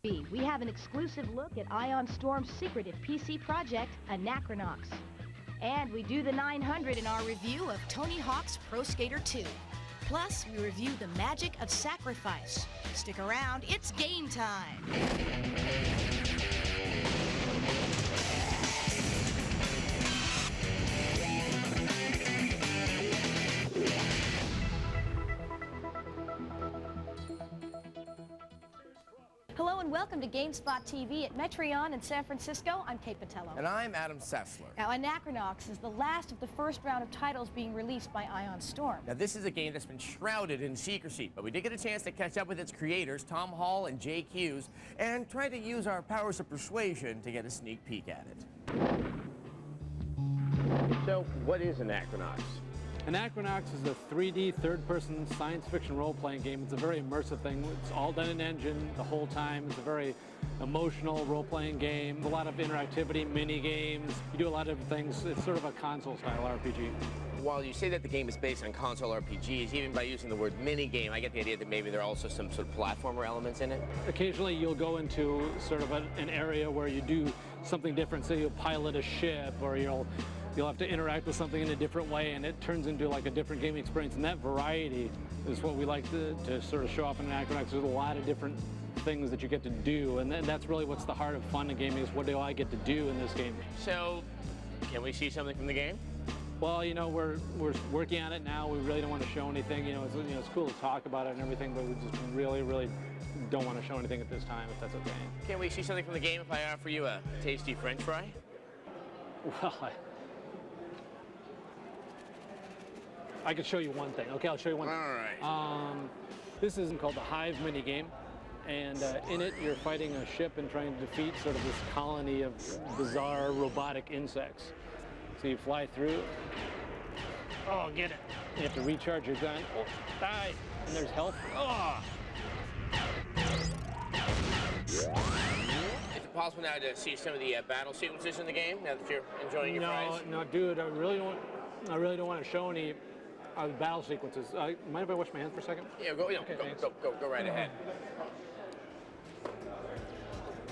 We have an exclusive look at Ion Storm's secretive PC project, Anachronox. And we do the 900 in our review of Tony Hawk's Pro Skater 2. Plus, we review the magic of sacrifice. Stick around, it's game time! Hello and welcome to GameSpot TV at Metreon in San Francisco. I'm Kate Botello. And I'm Adam Sessler. Now, Anachronox is the last of the first round of titles being released by Ion Storm. Now, this is a game that's been shrouded in secrecy, but we did get a chance to catch up with its creators, Tom Hall and Jay Hughes, and try to use our powers of persuasion to get a sneak peek at it. So, what is Anachronox? Anachronox is a 3D, third-person science fiction role-playing game. It's a very immersive thing. It's all done in engine the whole time. It's a very emotional role-playing game. A lot of interactivity, mini-games. You do a lot of different things. It's sort of a console-style RPG. While you say that the game is based on console RPGs, even by using the word mini-game, I get the idea that maybe there are also some sort of platformer elements in it. Occasionally, you'll go into sort of an area where you do something different. Say you'll pilot a ship, or you'll have to interact with something in a different way, and it turns into like a different gaming experience. And that variety is what we like to sort of show off in Anachronox. There's a lot of different things that you get to do, and that's really what's the heart of fun in gaming, is what do I get to do in this game. So, can we see something from the game? Well, you know, we're working on it now. We really don't want to show anything. It's cool to talk about it and everything, but we just really don't want to show anything at this time, if that's okay. Can we see something from the game if I offer you a tasty French fry? Well, I could show you one thing. Okay, I'll show you one thing. All right. This is called the Hive minigame, and in it you're fighting a ship and trying to defeat sort of this colony of bizarre robotic insects. So you fly through. Oh, get it. You have to recharge your gun. Oh, die. And there's health. Oh. Is it possible now to see some of the battle sequences in the game, now that you're enjoying your fries? No, dude, I really don't want to show any battle sequences. Mind if I wash my hands for a second? Yeah, go right ahead.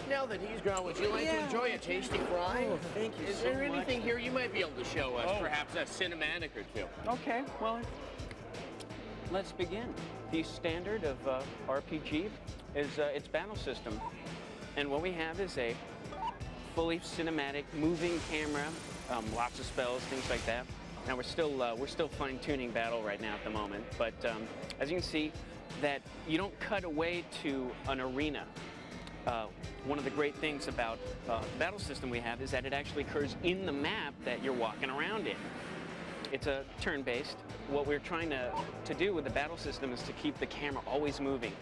Now that he's gone, would you like to enjoy a tasty fry? Oh, thank you Is so there much. anything here you might be able to show us, perhaps a cinematic or two? Okay, well, let's begin. The standard of RPG is its battle system. And what we have is a fully cinematic, moving camera, lots of spells, things like that. Now we're still fine-tuning battle right now at the moment, but as you can see, that you don't cut away to an arena. One of the great things about the battle system we have is that it actually occurs in the map that you're walking around in. It's a turn-based. What we're trying to do with the battle system is to keep the camera always moving.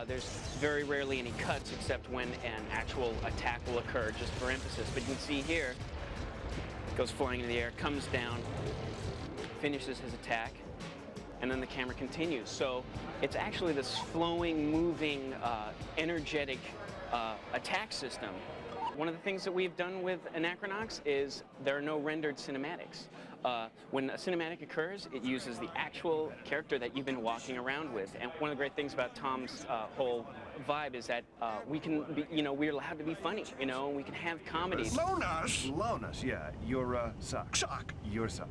There's very rarely any cuts except when an actual attack will occur, just for emphasis. But you can see here, it goes flying into the air, comes down, finishes his attack, and then the camera continues. So it's actually this flowing, moving, energetic attack system. One of the things that we've done with Anachronox is there are no rendered cinematics. When a cinematic occurs, it uses the actual character that you've been walking around with. And one of the great things about Tom's whole vibe is that we can be, we're allowed to be funny, and we can have comedy. Loan us, yeah. You're suck. Suck. You're suck.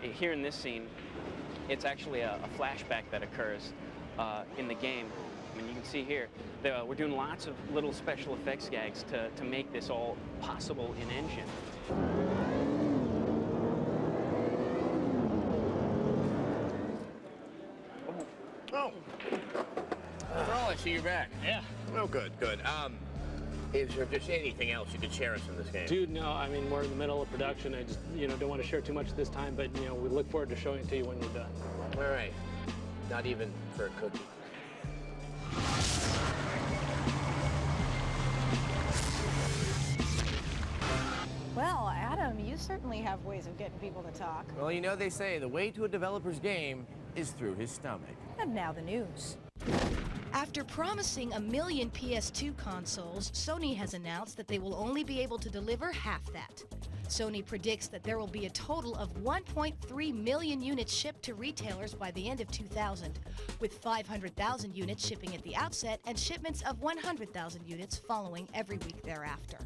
Here in this scene, it's actually a flashback that occurs in the game. I mean, you can see here, we're doing lots of little special effects gags to make this all possible in engine. Oh, I see you're back. Yeah. Oh, good. Is there just anything else you could share us in this game? Dude, no, I mean, we're in the middle of production. I just, don't want to share too much this time, but, we look forward to showing it to you when you're done. All right. Not even for a cookie. Well, Adam, you certainly have ways of getting people to talk. Well, they say the way to a developer's game is through his stomach. And now the news. After promising 1 million PS2 consoles, Sony has announced that they will only be able to deliver half that. Sony predicts that there will be a total of 1.3 million units shipped to retailers by the end of 2000, with 500,000 units shipping at the outset and shipments of 100,000 units following every week thereafter.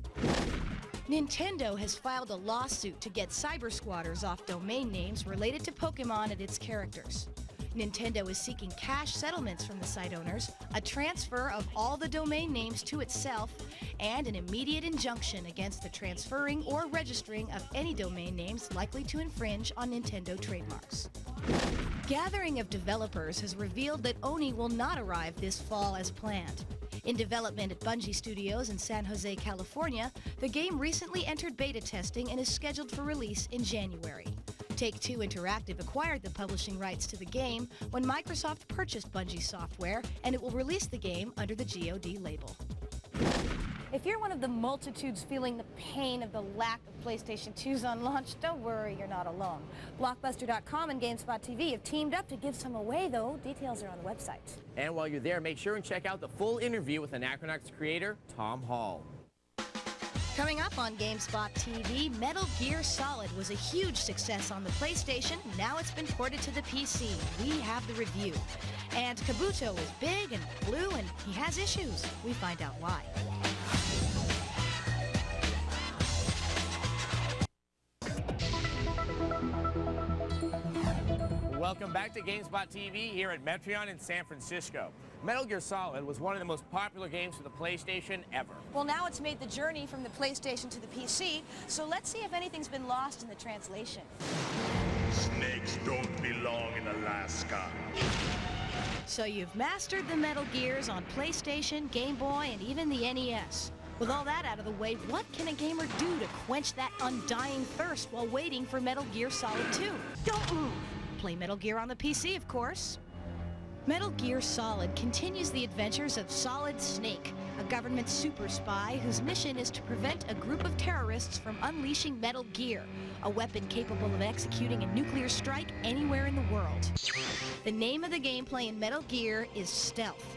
Nintendo has filed a lawsuit to get cyber squatters off domain names related to Pokemon and its characters. Nintendo is seeking cash settlements from the site owners, a transfer of all the domain names to itself, and an immediate injunction against the transferring or registering of any domain names likely to infringe on Nintendo trademarks. Gathering of developers has revealed that Oni will not arrive this fall as planned. In development at Bungie Studios in San Jose, California, the game recently entered beta testing and is scheduled for release in January. Take-Two Interactive acquired the publishing rights to the game when Microsoft purchased Bungie software, and it will release the game under the GOD label. If you're one of the multitudes feeling the pain of the lack of PlayStation 2s on launch, don't worry, you're not alone. Blockbuster.com and GameSpot TV have teamed up to give some away, though. Details are on the website. And while you're there, make sure and check out the full interview with Anachronox creator Tom Hall. Coming up on GameSpot TV, Metal Gear Solid was a huge success on the PlayStation. Now it's been ported to the PC. We have the review. And Kabuto is big and blue and he has issues. We find out why. Welcome back to GameSpot TV here at Metreon in San Francisco. Metal Gear Solid was one of the most popular games for the PlayStation ever. Well, now it's made the journey from the PlayStation to the PC, so let's see if anything's been lost in the translation. Snakes don't belong in Alaska. So you've mastered the Metal Gears on PlayStation, Game Boy, and even the NES. With all that out of the way, what can a gamer do to quench that undying thirst while waiting for Metal Gear Solid 2? Don't move! Play Metal Gear on the PC, of course. Metal Gear Solid continues the adventures of Solid Snake, a government super spy whose mission is to prevent a group of terrorists from unleashing Metal Gear, a weapon capable of executing a nuclear strike anywhere in the world. The name of the gameplay in Metal Gear is Stealth.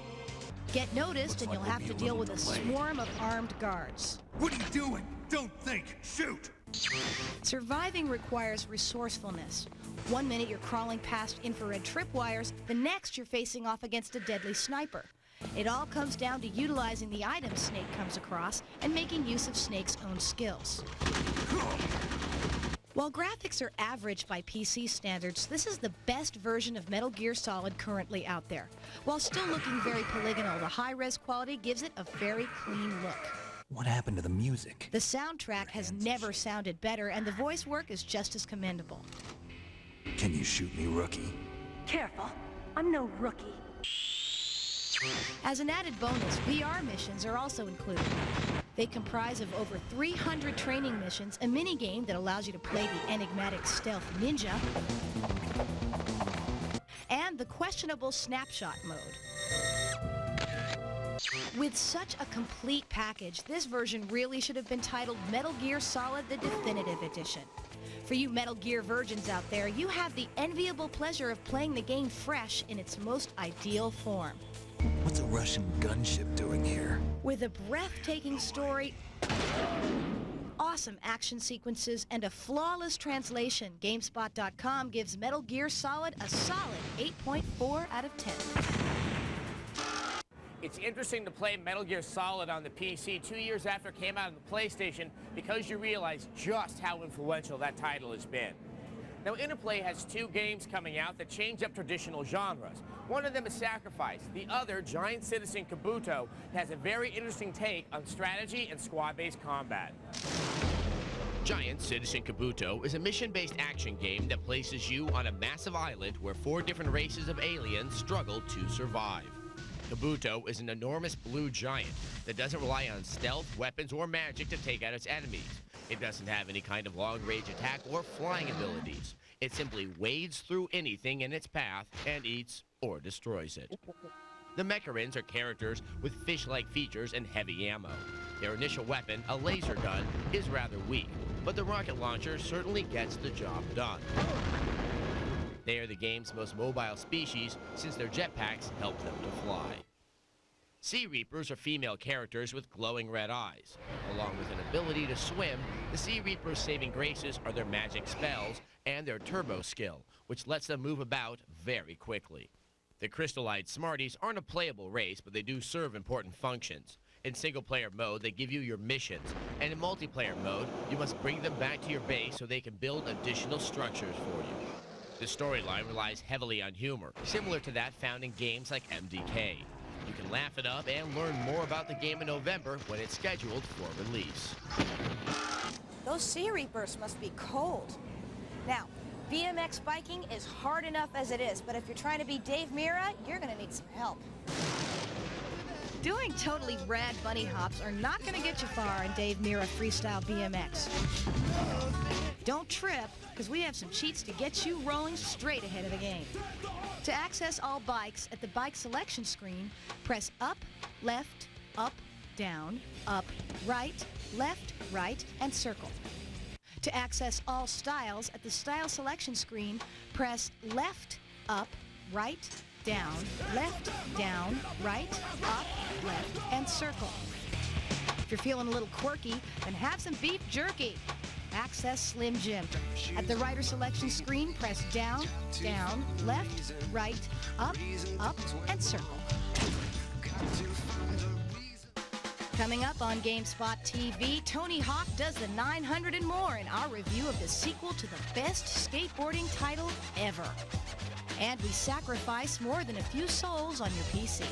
Get noticed and you'll have to deal with a swarm of armed guards. What are you doing? Don't think. Shoot! Surviving requires resourcefulness. One minute you're crawling past infrared tripwires, the next you're facing off against a deadly sniper. It all comes down to utilizing the items Snake comes across and making use of Snake's own skills. While graphics are average by PC standards, this is the best version of Metal Gear Solid currently out there. While still looking very polygonal, the high-res quality gives it a very clean look. What happened to the music? The soundtrack has never sounded better, and the voice work is just as commendable. Can you shoot me, rookie? Careful, I'm no rookie. As an added bonus, VR missions are also included. They comprise of over 300 training missions, a mini-game that allows you to play the enigmatic stealth ninja, and the questionable snapshot mode. With such a complete package, this version really should have been titled Metal Gear Solid: The Definitive Edition. For you Metal Gear virgins out there, you have the enviable pleasure of playing the game fresh in its most ideal form. What's a Russian gunship doing here? With a breathtaking story, awesome action sequences, and a flawless translation, GameSpot.com gives Metal Gear Solid a solid 8.4 out of 10. It's interesting to play Metal Gear Solid on the PC 2 years after it came out on the PlayStation because you realize just how influential that title has been. Now, Interplay has two games coming out that change up traditional genres. One of them is Sacrifice. The other, Giant Citizen Kabuto, has a very interesting take on strategy and squad-based combat. Giant Citizen Kabuto is a mission-based action game that places you on a massive island where 4 different races of aliens struggle to survive. Kabuto is an enormous blue giant that doesn't rely on stealth, weapons, or magic to take out its enemies. It doesn't have any kind of long-range attack or flying abilities. It simply wades through anything in its path and eats or destroys it. The Mecharins are characters with fish-like features and heavy ammo. Their initial weapon, a laser gun, is rather weak, but the rocket launcher certainly gets the job done. They are the game's most mobile species since their jetpacks help them to fly. Sea Reapers are female characters with glowing red eyes. Along with an ability to swim, the Sea Reapers' saving graces are their magic spells and their turbo skill, which lets them move about very quickly. The crystal-eyed Smarties aren't a playable race, but they do serve important functions. In single-player mode, they give you your missions, and in multiplayer mode, you must bring them back to your base so they can build additional structures for you. The storyline relies heavily on humor, similar to that found in games like MDK. You can laugh it up and learn more about the game in November when it's scheduled for release. Those Sea Reapers must be cold. Now, BMX biking is hard enough as it is, but if you're trying to be Dave Mirra, you're gonna need some help. Doing totally rad bunny hops are not going to get you far in Dave Mirra Freestyle BMX. Don't trip, because we have some cheats to get you rolling straight ahead of the game. To access all bikes, at the bike selection screen, press up, left, up, down, up, right, left, right, and circle. To access all styles, at the style selection screen, press left, up, right, down, left, down, right, up, left, and circle. If you're feeling a little quirky, then have some beef jerky. Access Slim Jim. At the rider selection screen, press down, down, left, right, up, and circle. Coming up on GameSpot TV, Tony Hawk does the 900 and more in our review of the sequel to the best skateboarding title ever. And we sacrifice more than a few souls on your PC.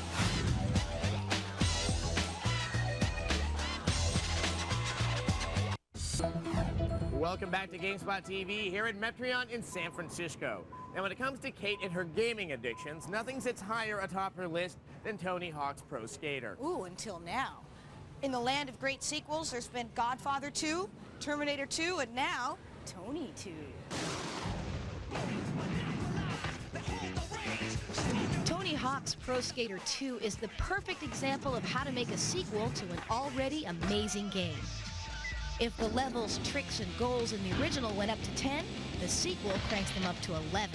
Welcome back to GameSpot TV here at Metreon in San Francisco. Now, when it comes to Kate and her gaming addictions, nothing sits higher atop her list than Tony Hawk's Pro Skater. Ooh, until now. In the land of great sequels, there's been Godfather 2, Terminator 2, and now, Tony 2. Tony Hawk's Pro Skater 2 is the perfect example of how to make a sequel to an already amazing game. If the levels, tricks, and goals in the original went up to 10, the sequel cranks them up to 11.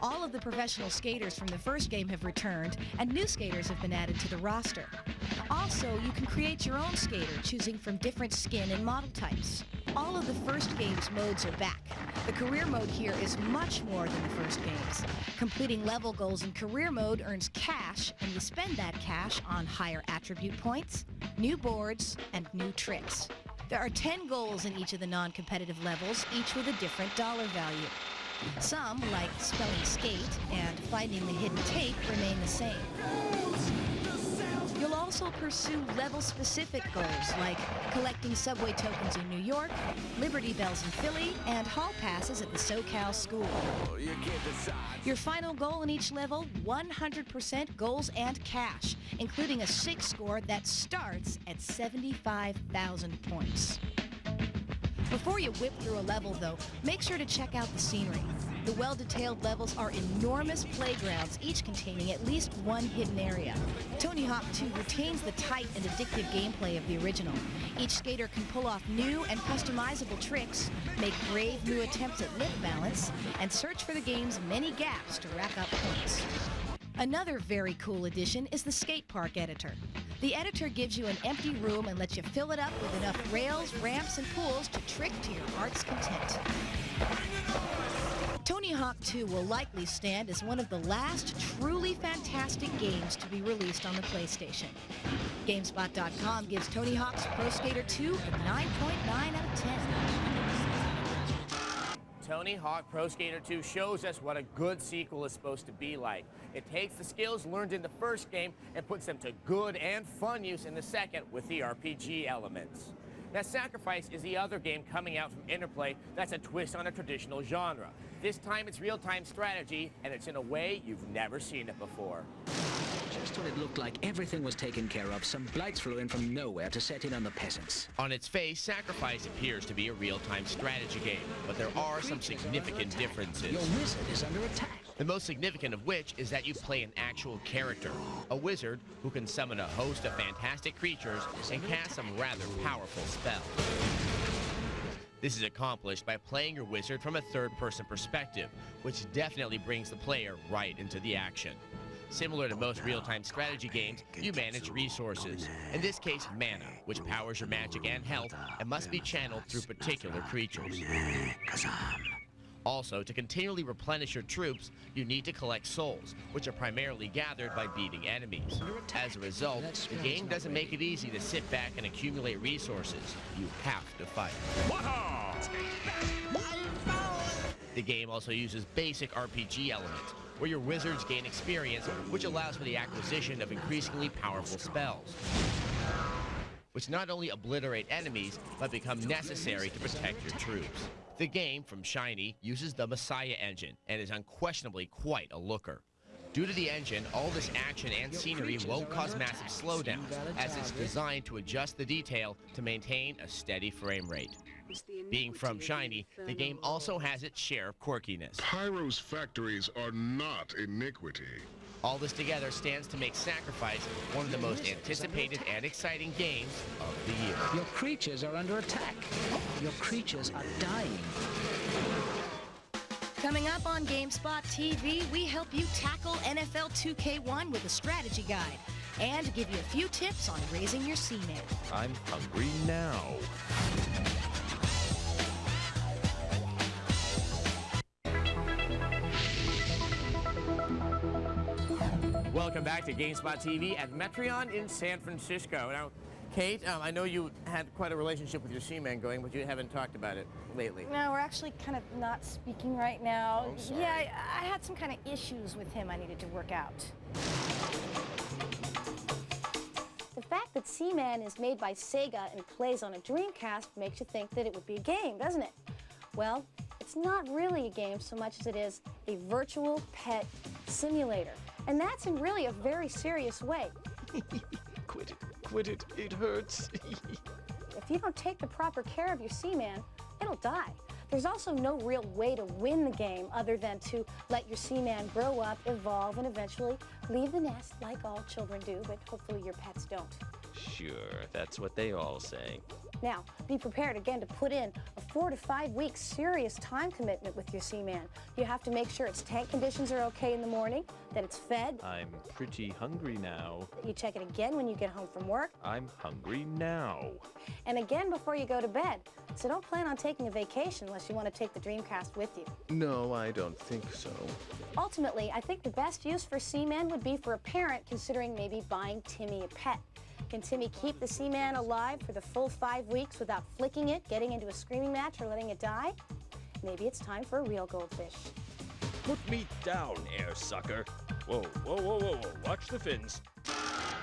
All of the professional skaters from the first game have returned, and new skaters have been added to the roster. Also, you can create your own skater, choosing from different skin and model types. All of the first game's modes are back. The career mode here is much more than the first game's. Completing level goals in career mode earns cash, and you spend that cash on higher attribute points, new boards, and new tricks. There are 10 goals in each of the non-competitive levels, each with a different dollar value. Some, like spelling skate and finding the hidden tape, remain the same. You'll also pursue level-specific goals, like collecting subway tokens in New York, Liberty Bells in Philly, and hall passes at the SoCal School. Your final goal in each level, 100% goals and cash, including a 6 score that starts at 75,000 points. Before you whip through a level, though, make sure to check out the scenery. The well-detailed levels are enormous playgrounds, each containing at least one hidden area. Tony Hawk 2 retains the tight and addictive gameplay of the original. Each skater can pull off new and customizable tricks, make brave new attempts at lip balance, and search for the game's many gaps to rack up points. Another very cool addition is the skate park editor. The editor gives you an empty room and lets you fill it up with enough rails, ramps, and pools to trick to your heart's content. Tony Hawk 2 will likely stand as one of the last truly fantastic games to be released on the PlayStation. GameSpot.com gives Tony Hawk's Pro Skater 2 a 9.9 out of 10. Tony Hawk Pro Skater 2 shows us what a good sequel is supposed to be like. It takes the skills learned in the first game and puts them to good and fun use in the second with the RPG elements. Now, Sacrifice is the other game coming out from Interplay that's a twist on a traditional genre. This time it's real-time strategy, and it's in a way you've never seen it before. Just when it looked like everything was taken care of, some blights flew in from nowhere to set in on the peasants. On its face, Sacrifice appears to be a real-time strategy game, but there are some significant differences. Your wizard is under attack. The most significant of which is that you play an actual character, a wizard who can summon a host of fantastic creatures and cast some rather powerful spells. This is accomplished by playing your wizard from a third-person perspective, which definitely brings the player right into the action. Similar to most real-time strategy games, you manage resources. In this case, mana, which powers your magic and health and must be channeled through particular creatures. Also, to continually replenish your troops, you need to collect souls, which are primarily gathered by beating enemies. As a result, the game doesn't make it easy to sit back and accumulate resources. You have to fight. The game also uses basic RPG elements, where your wizards gain experience, which allows for the acquisition of increasingly powerful spells, which not only obliterate enemies, but become necessary to protect your troops. The game, from Shiny, uses the Messiah engine, and is unquestionably quite a looker. Due to the engine, all this action and scenery won't cause massive slowdowns, as it's designed to adjust the detail to maintain a steady frame rate. Being from Shiny, the game also has its share of quirkiness. Pyro's factories are not iniquity. All this together stands to make Sacrifice one of the most anticipated and exciting games of the year. Your creatures are under attack. Your creatures are dying. Coming up on GameSpot TV, we help you tackle NFL 2K1 with a strategy guide and give you a few tips on raising your Seaman. I'm hungry now. Welcome back to GameSpot TV at Metreon in San Francisco. Now, Kate, I know you had quite a relationship with your Seaman going, but you haven't talked about it lately. No, we're actually kind of not speaking right now. Oh, sorry. Yeah, I had some kind of issues with him I needed to work out. The fact that Seaman is made by Sega and plays on a Dreamcast makes you think that it would be a game, doesn't it? Well, it's not really a game so much as it is a virtual pet simulator. And that's in really a very serious way. Quit it, it hurts. If you don't take the proper care of your Seaman, it'll die. There's also no real way to win the game other than to let your Seaman grow up, evolve, and eventually leave the nest like all children do, but hopefully your pets don't. Sure, that's what they all say. Now, be prepared again to put in a 4 to 5 week serious time commitment with your Seaman. You have to make sure its tank conditions are okay in the morning, that it's fed. I'm pretty hungry now. You check it again when you get home from work. I'm hungry now. And again before you go to bed. So don't plan on taking a vacation unless you want to take the Dreamcast with you. No, I don't think so. Ultimately, I think the best use for Seaman would be for a parent considering maybe buying Timmy a pet. Can Timmy keep the Seaman alive for the full 5 weeks without flicking it, getting into a screaming match, or letting it die? Maybe it's time for a real goldfish. Put me down, air sucker. Whoa, whoa, whoa, whoa, whoa. Watch the fins.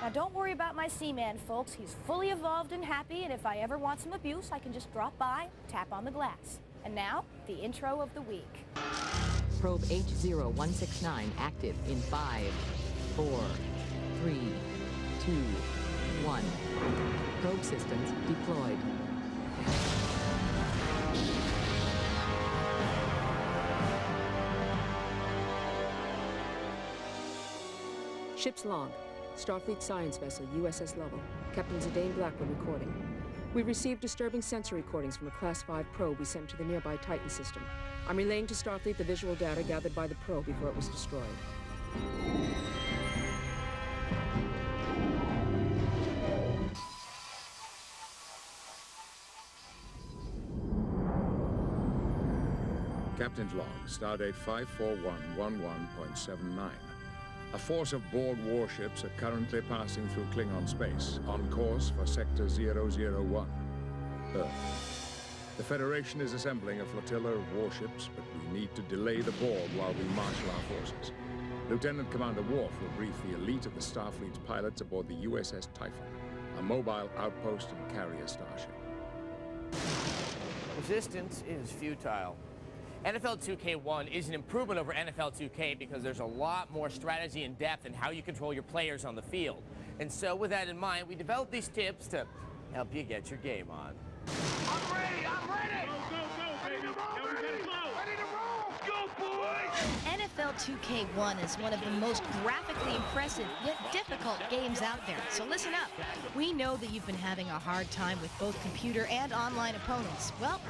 Now don't worry about my Seaman, folks. He's fully evolved and happy, and if I ever want some abuse, I can just drop by, tap on the glass. And now, the intro of the week. Probe H0169 active in 5, 4, 3, 2, 1. Probe systems deployed. Ship's log. Starfleet science vessel, USS Lovell. Captain Zidane Blackwood recording. We received disturbing sensor recordings from a Class 5 probe we sent to the nearby Titan system. I'm relaying to Starfleet the visual data gathered by the probe before it was destroyed. Captain's log, stardate 54111.79. A force of board warships are currently passing through Klingon space, on course for Sector 001, Earth. The Federation is assembling a flotilla of warships, but we need to delay the board while we marshal our forces. Lieutenant Commander Worf will brief the elite of the Starfleet's pilots aboard the USS Typhon, a mobile outpost and carrier starship. Resistance is futile. NFL 2K1 is an improvement over NFL 2K because there's a lot more strategy and depth in how you control your players on the field. And so with that in mind, we developed these tips to help you get your game on. I'm ready! I'm ready! Go, go, go, baby! Ready to roll! Ready to roll! Go, NFL 2K1 is one of the most graphically impressive yet difficult games out there. So listen up. We know that you've been having a hard time with both computer and online opponents. Well,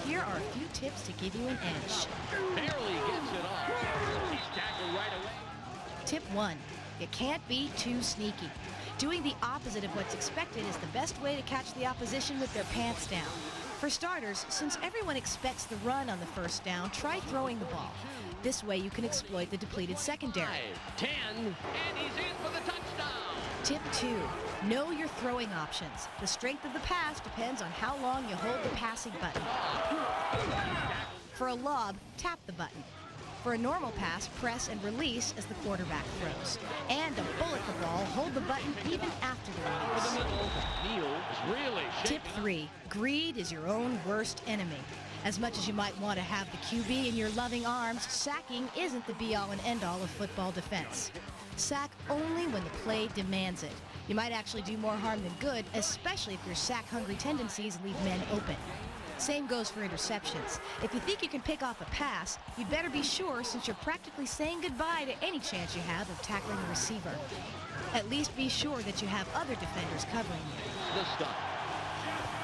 here are a few tips to give you an edge. Barely gets it off. He's tackled right away. Tip 1. You can't be too sneaky. Doing the opposite of what's expected is the best way to catch the opposition with their pants down. For starters, since everyone expects the run on the first down, try throwing the ball. This way you can exploit the depleted secondary. 10, and he's in for the touchdown. Tip 2. Know your throwing options. The strength of the pass depends on how long you hold the passing button. For a lob, tap the button. For a normal pass, press and release as the quarterback throws. And to bullet the ball, hold the button even after the release. Tip 3. Greed is your own worst enemy. As much as you might want to have the QB in your loving arms, sacking isn't the be-all and end-all of football defense. Sack only when the play demands it. You might actually do more harm than good, especially if your sack-hungry tendencies leave men open. Same goes for interceptions. If you think you can pick off a pass, you'd better be sure, since you're practically saying goodbye to any chance you have of tackling the receiver. At least be sure that you have other defenders covering you.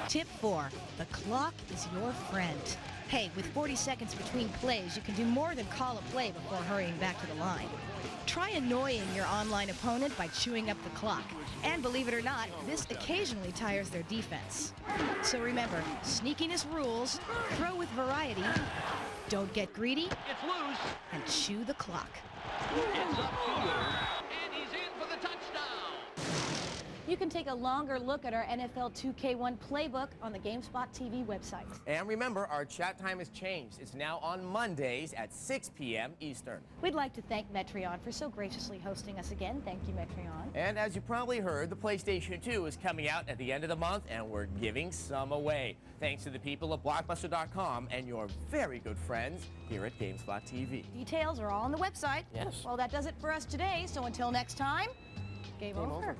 Tip 4. The clock is your friend. Hey, with 40 seconds between plays, you can do more than call a play before hurrying back to the line. Try annoying your online opponent by chewing up the clock. And believe it or not, this occasionally tires their defense. So remember, sneakiness rules, throw with variety, don't get greedy, It's loose. and chew the clock. It's up to you. And he's in for the touchdown. You can take a longer look at our NFL 2K1 playbook on the GameSpot TV website. And remember, our chat time has changed. It's now on Mondays at 6 p.m. Eastern. We'd like to thank Metreon for so graciously hosting us again. Thank you, Metreon. And as you probably heard, the PlayStation 2 is coming out at the end of the month, and we're giving some away. Thanks to the people at Blockbuster.com and your very good friends here at GameSpot TV. Details are all on the website. Yes. Well, that does it for us today. So until next time, game over.